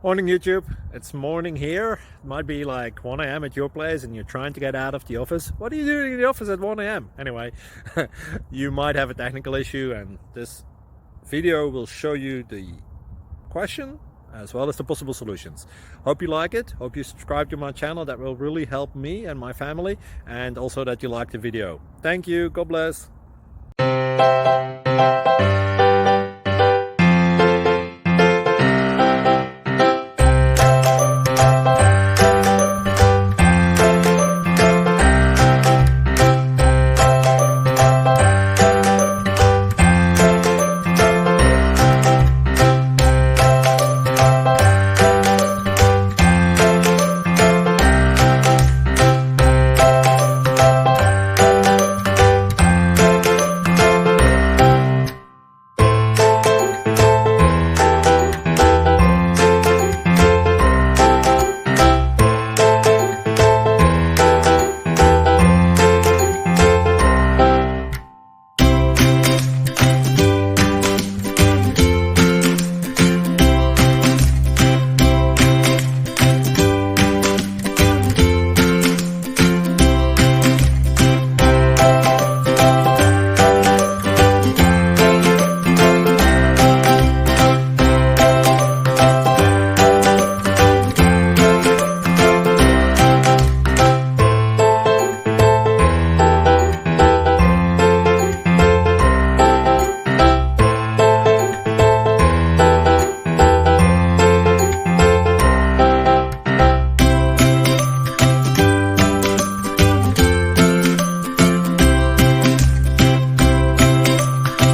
Morning YouTube, it's morning here. It might be like 1 a.m. at your place and you're trying to get out of the office. What are you doing in the office at 1 a.m.? Anyway, you might have a technical issue and this video will show you the question as well as the possible solutions. Hope you like it, hope you subscribe to my channel. That will really help me and my family, and also that you like the video. Thank you, God bless.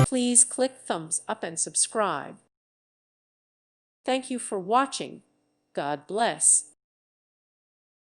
Please click thumbs up and subscribe. Thank you for watching. God bless.